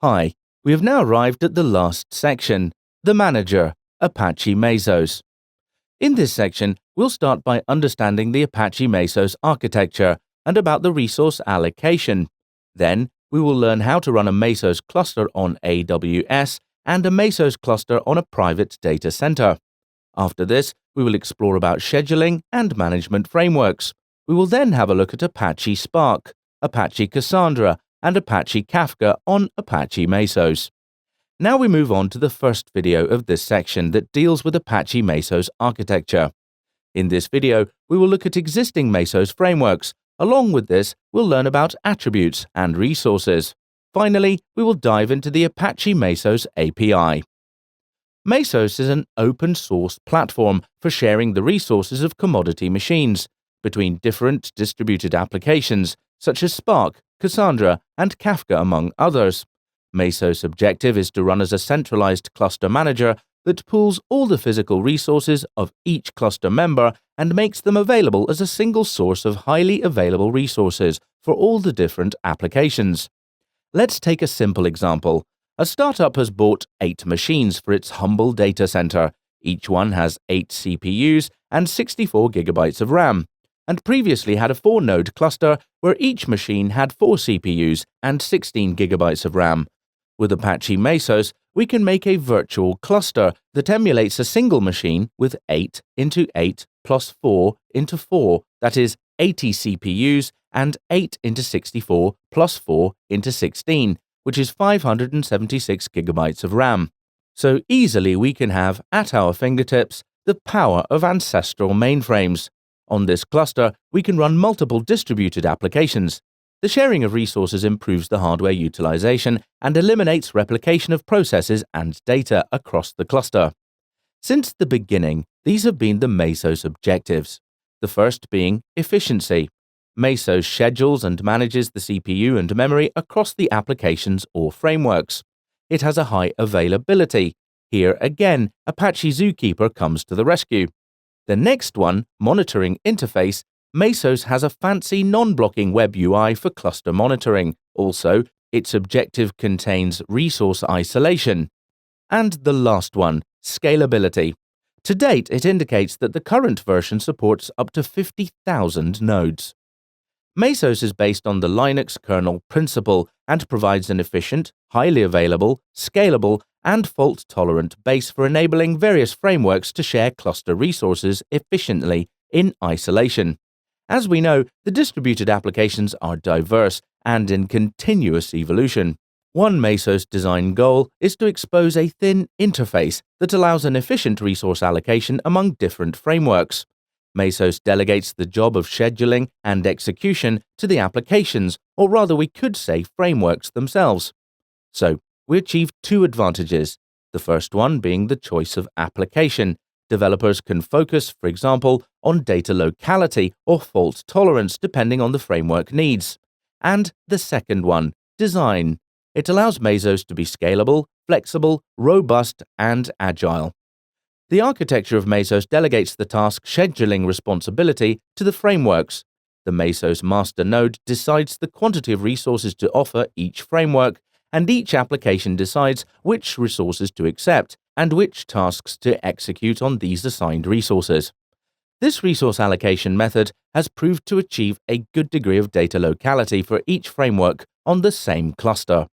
Hi, we have now arrived at the last section, the manager, Apache Mesos. In this section, we'll start by understanding the Apache Mesos architecture and about the resource allocation. Then, we will learn how to run a Mesos cluster on AWS and a Mesos cluster on a private data center. After this, we will explore about scheduling and management frameworks. We will then have a look at Apache Spark, Apache Cassandra, and Apache Kafka on Apache Mesos. Now we move on to the first video of this section that deals with Apache Mesos architecture. In this video, we will look at existing Mesos frameworks. Along with this, we'll learn about attributes and resources. Finally, we will dive into the Apache Mesos API. Mesos is an open-source platform for sharing the resources of commodity machines between different distributed applications such as Spark, Cassandra, and Kafka, among others. Mesos' objective is to run as a centralized cluster manager that pools all the physical resources of each cluster member and makes them available as a single source of highly available resources for all the different applications. Let's take a simple example. A startup has bought 8 machines for its humble data center. Each one has 8 CPUs and 64 gigabytes of RAM, and previously had a 4-node cluster where each machine had 4 CPUs and 16 gigabytes of RAM. With Apache Mesos, we can make a virtual cluster that emulates a single machine with 8 into 8 plus 4 into 4, that is 80 CPUs, and 8 into 64 plus 4 into 16, which is 576 gigabytes of RAM. So easily we can have, at our fingertips, the power of ancestral mainframes. On this cluster, we can run multiple distributed applications. The sharing of resources improves the hardware utilization and eliminates replication of processes and data across the cluster. Since the beginning, these have been the Mesos objectives. The first being efficiency. Mesos schedules and manages the CPU and memory across the applications or frameworks. It has a high availability. Here again, Apache Zookeeper comes to the rescue. The next one, monitoring interface. Mesos has a fancy non-blocking web UI for cluster monitoring. Also, its objective contains resource isolation. And the last one, scalability. To date, it indicates that the current version supports up to 50,000 nodes. Mesos is based on the Linux kernel principle and provides an efficient, highly available, scalable, and fault-tolerant base for enabling various frameworks to share cluster resources efficiently in isolation. As we know, the distributed applications are diverse and in continuous evolution. One Mesos design goal is to expose a thin interface that allows an efficient resource allocation among different frameworks. Mesos delegates the job of scheduling and execution to the applications, or rather we could say frameworks themselves. So, we achieve 2 advantages. The first one being the choice of application. Developers can focus, for example, on data locality or fault tolerance depending on the framework needs. And the second one, design. It allows Mesos to be scalable, flexible, robust, and agile. The architecture of Mesos delegates the task scheduling responsibility to the frameworks. The Mesos Master node decides the quantity of resources to offer each framework, and each application decides which resources to accept and which tasks to execute on these assigned resources. This resource allocation method has proved to achieve a good degree of data locality for each framework on the same cluster.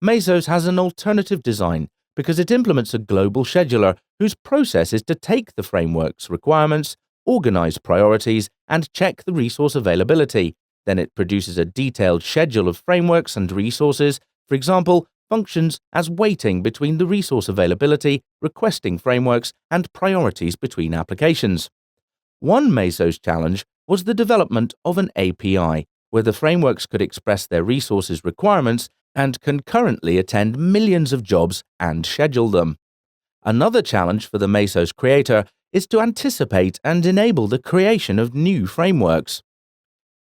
Mesos has an alternative design because it implements a global scheduler whose process is to take the framework's requirements, organize priorities, and check the resource availability. Then it produces a detailed schedule of frameworks and resources. For example, functions as waiting between the resource availability, requesting frameworks, and priorities between applications. One Mesos challenge was the development of an API, where the frameworks could express their resources requirements and concurrently attend millions of jobs and schedule them. Another challenge for the Mesos creator is to anticipate and enable the creation of new frameworks.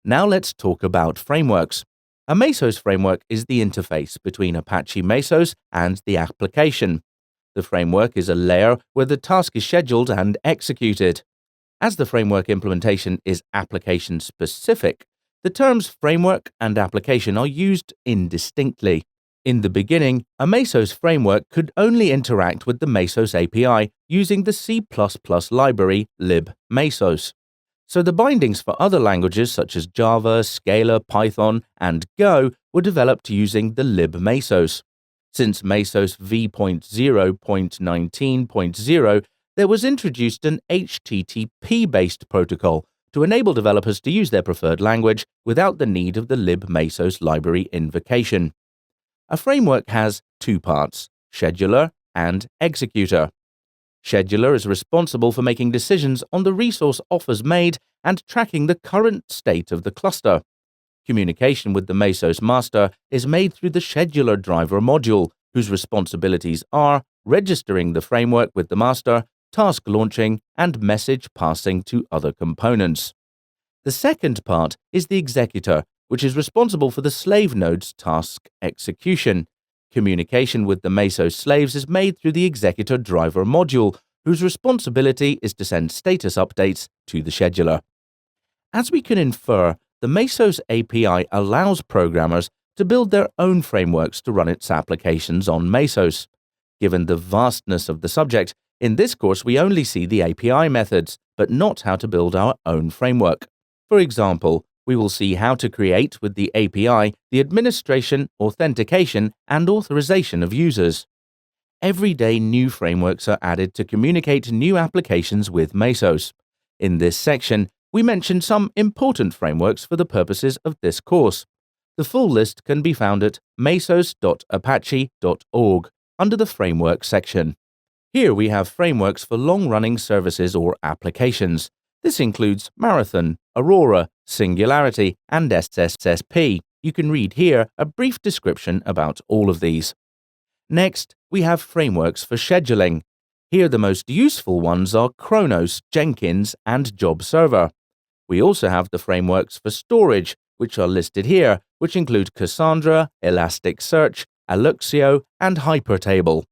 Now let's talk about frameworks. A Mesos framework is the interface between Apache Mesos and the application. The framework is a layer where the task is scheduled and executed. As the framework implementation is application-specific, the terms framework and application are used indistinctly. In the beginning, a Mesos framework could only interact with the Mesos API using the C++ library libmesos. So the bindings for other languages such as Java, Scala, Python, and Go were developed using the libmesos. Since Mesos v.0.19.0, there was introduced an HTTP-based protocol to enable developers to use their preferred language without the need of the libmesos library invocation. A framework has two parts, scheduler and executor. Scheduler is responsible for making decisions on the resource offers made and tracking the current state of the cluster. Communication with the Mesos Master is made through the scheduler driver module, whose responsibilities are registering the framework with the master, task launching, and message passing to other components. The second part is the executor, which is responsible for the slave node's task execution. Communication with the Mesos slaves is made through the executor driver module, whose responsibility is to send status updates to the scheduler. As we can infer, the Mesos API allows programmers to build their own frameworks to run its applications on Mesos. Given the vastness of the subject, in this course we only see the API methods, but not how to build our own framework. For example, we will see how to create with the API the administration, authentication, and authorization of users. Every day new frameworks are added to communicate new applications with Mesos. In this section, we mention some important frameworks for the purposes of this course. The full list can be found at mesos.apache.org under the Framework section. Here we have frameworks for long-running services or applications. This includes Marathon, Aurora, Singularity, and SSSP. You can read here a brief description about all of these. Next, we have frameworks for scheduling. Here the most useful ones are Chronos, Jenkins, and Job Server. We also have the frameworks for storage, which are listed here, which include Cassandra, Elasticsearch, Allocation, and Hypertable.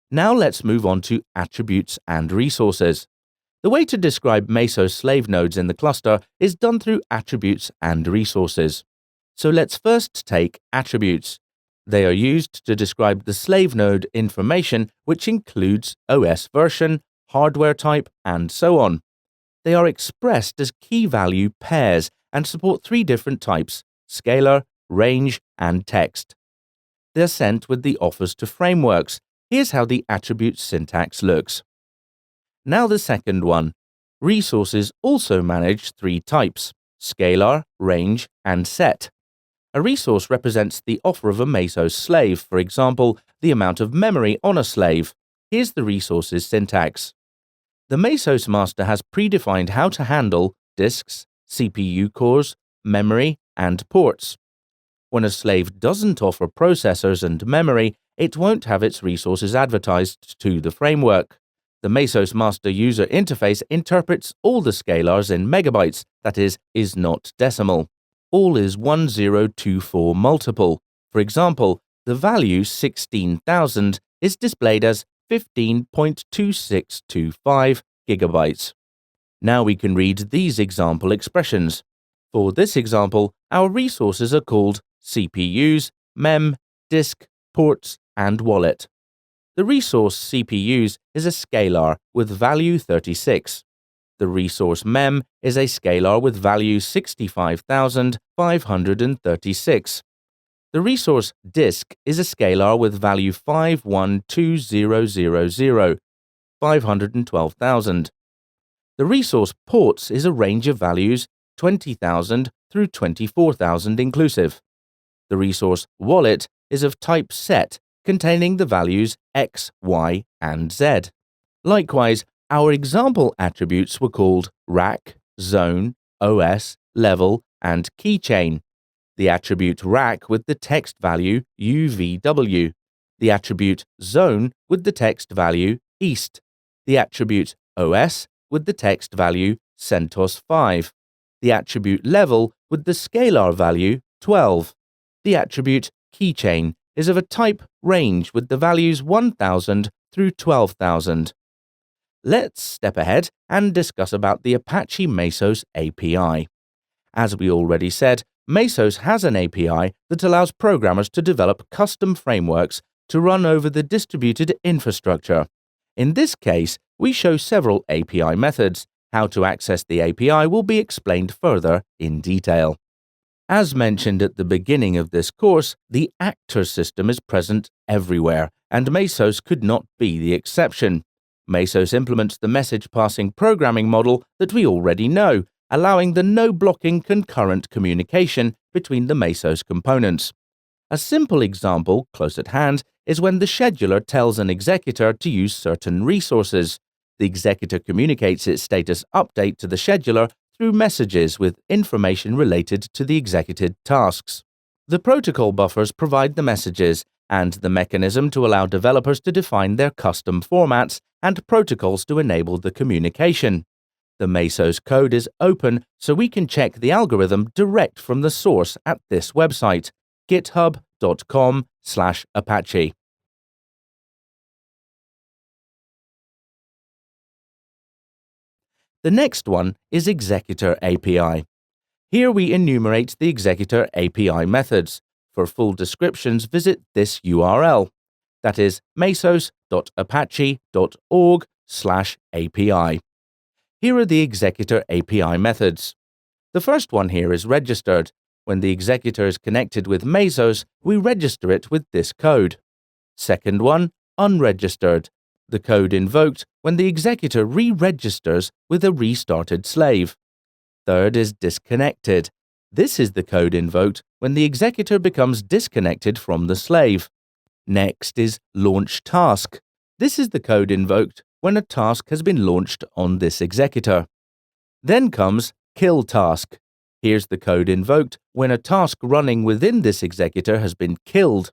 Now let's move on to attributes and resources. The way to describe Mesos slave nodes in the cluster is done through attributes and resources. So let's first take attributes. They are used to describe the slave node information, which includes OS version, hardware type, and so on. They are expressed as key-value pairs and support three different types: scalar, range, and text. They're sent with the offers to frameworks. Here's how the attribute syntax looks. Now the second one. Resources also manage three types: scalar, range, and set. A resource represents the offer of a Mesos slave, for example, the amount of memory on a slave. Here's the resources syntax. The Mesos Master has predefined how to handle disks, CPU cores, memory, and ports. When a slave doesn't offer processors and memory, it won't have its resources advertised to the framework. The Mesos Master user interface interprets all the scalars in megabytes, that is not decimal. All is 1024 multiple. For example, the value 16,000 is displayed as 15.2625 gigabytes. Now we can read these example expressions. For this example, our resources are called CPUs, mem, disk, ports, and wallet. The resource CPUs is a scalar with value 36. The resource mem is a scalar with value 65,536. The resource disk is a scalar with value 512000, 512,000. The resource ports is a range of values 20,000 through 24,000 inclusive. The resource wallet is of type set, containing the values X, Y, and Z. Likewise, our example attributes were called rack, zone, OS, level, and keychain. The attribute rack with the text value UVW. The attribute zone with the text value east. The attribute OS with the text value CentOS 5. The attribute level with the scalar value 12. The attribute keychain is of a type range with the values 1000 through 12,000. Let's step ahead and discuss about the Apache Mesos API. As we already said, Mesos has an API that allows programmers to develop custom frameworks to run over the distributed infrastructure. In this case, we show several API methods. How to access the API will be explained further in detail. As mentioned at the beginning of this course, the actor system is present everywhere, and Mesos could not be the exception. Mesos implements the message passing programming model that we already know, allowing the no-blocking concurrent communication between the Mesos components. A simple example, close at hand, is when the scheduler tells an executor to use certain resources. The executor communicates its status update to the scheduler through messages with information related to the executed tasks. The protocol buffers provide the messages and the mechanism to allow developers to define their custom formats and protocols to enable the communication. The Mesos code is open, so we can check the algorithm direct from the source at this website, github.com/Apache. The next one is Executor API. Here we enumerate the Executor API methods. For full descriptions, visit this URL. That is mesos.apache.org/API. Here are the Executor API methods. The first one here is registered. When the executor is connected with Mesos, we register it with this code. Second one, unregistered. The code invoked when the executor re-registers with a restarted slave. Third is disconnected. This is the code invoked when the executor becomes disconnected from the slave. Next is launch task. This is the code invoked when a task has been launched on this executor. Then comes kill task. Here's the code invoked when a task running within this executor has been killed.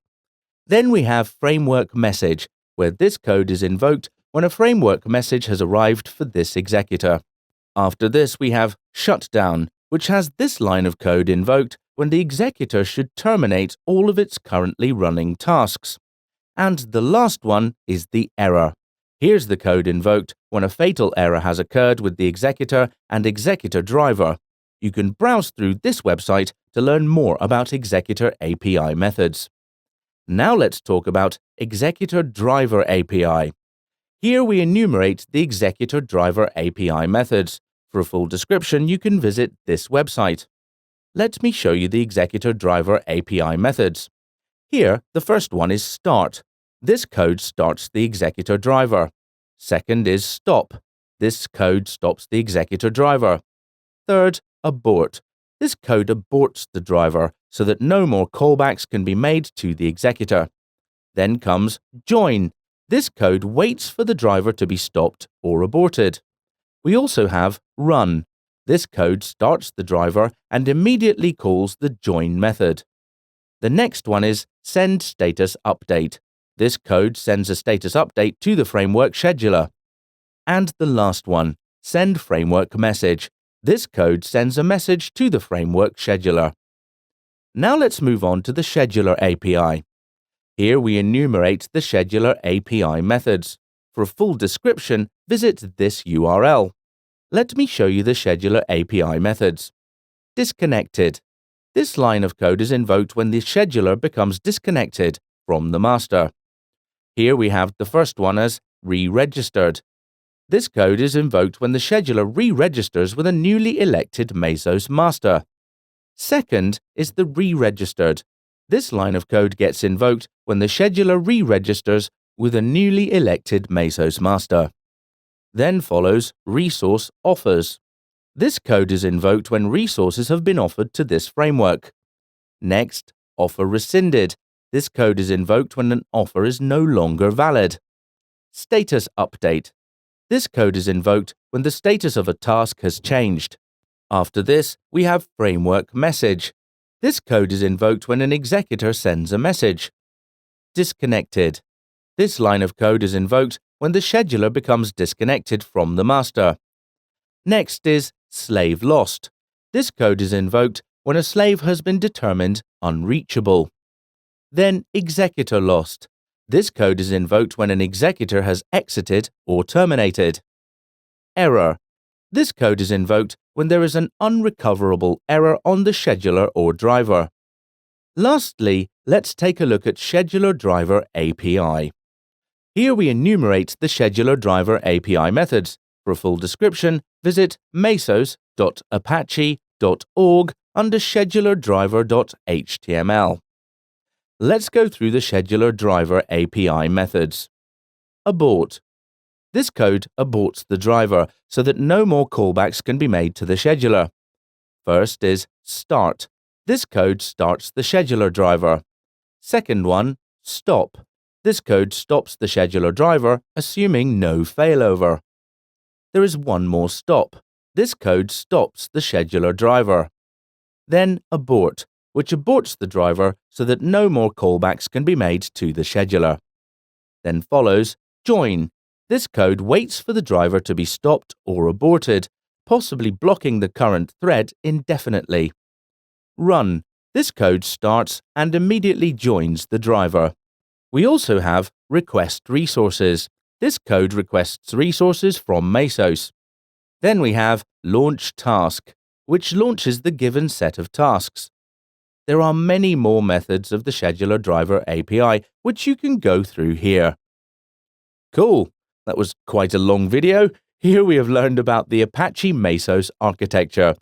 Then we have framework message, where this code is invoked when a framework message has arrived for this executor. After this, we have shutdown, which has this line of code invoked when the executor should terminate all of its currently running tasks. And the last one is the error. Here's the code invoked when a fatal error has occurred with the executor and executor driver. You can browse through this website to learn more about Executor API methods. Now let's talk about Executor Driver API. Here we enumerate the Executor Driver API methods. For a full description, you can visit this website. Let me show you the Executor Driver API methods. Here, the first one is start. This code starts the executor driver. Second is stop. This code stops the executor driver. Third, abort. This code aborts the driver so that no more callbacks can be made to the executor. Then comes join. This code waits for the driver to be stopped or aborted. We also have run. This code starts the driver and immediately calls the join method. The next one is send status update. This code sends a status update to the framework scheduler. And the last one, send framework message. This code sends a message to the framework scheduler. Now let's move on to the Scheduler API. Here we enumerate the Scheduler API methods. For a full description, visit this URL. Let me show you the Scheduler API methods. Disconnected. This line of code is invoked when the scheduler becomes disconnected from the master. Here we have the first one as re-registered. This code is invoked when the scheduler re-registers with a newly elected Mesos Master. Second is the re-registered. This line of code gets invoked when the scheduler re-registers with a newly elected Mesos Master. Then follows resource offers. This code is invoked when resources have been offered to this framework. Next, offer rescinded. This code is invoked when an offer is no longer valid. Status update. This code is invoked when the status of a task has changed. After this, we have framework message. This code is invoked when an executor sends a message. Disconnected. This line of code is invoked when the scheduler becomes disconnected from the master. Next is slave lost. This code is invoked when a slave has been determined unreachable. Then executor lost. This code is invoked when an executor has exited or terminated. Error. This code is invoked when there is an unrecoverable error on the scheduler or driver. Lastly, let's take a look at Scheduler Driver API. Here we enumerate the Scheduler Driver API methods. For a full description, visit mesos.apache.org under scheduler-driver.html. Let's go through the Scheduler Driver API methods. Abort. This code aborts the driver so that no more callbacks can be made to the scheduler. First is start. This code starts the scheduler driver. Second one, stop. This code stops the scheduler driver, assuming no failover. There is one more stop. This code stops the scheduler driver. Then abort, which aborts the driver so that no more callbacks can be made to the scheduler. Then follows join. This code waits for the driver to be stopped or aborted, possibly blocking the current thread indefinitely. Run. This code starts and immediately joins the driver. We also have request resources. This code requests resources from Mesos. Then we have launch task, which launches the given set of tasks. There are many more methods of the Scheduler Driver API, which you can go through here. Cool! That was quite a long video. Here we have learned about the Apache Mesos architecture.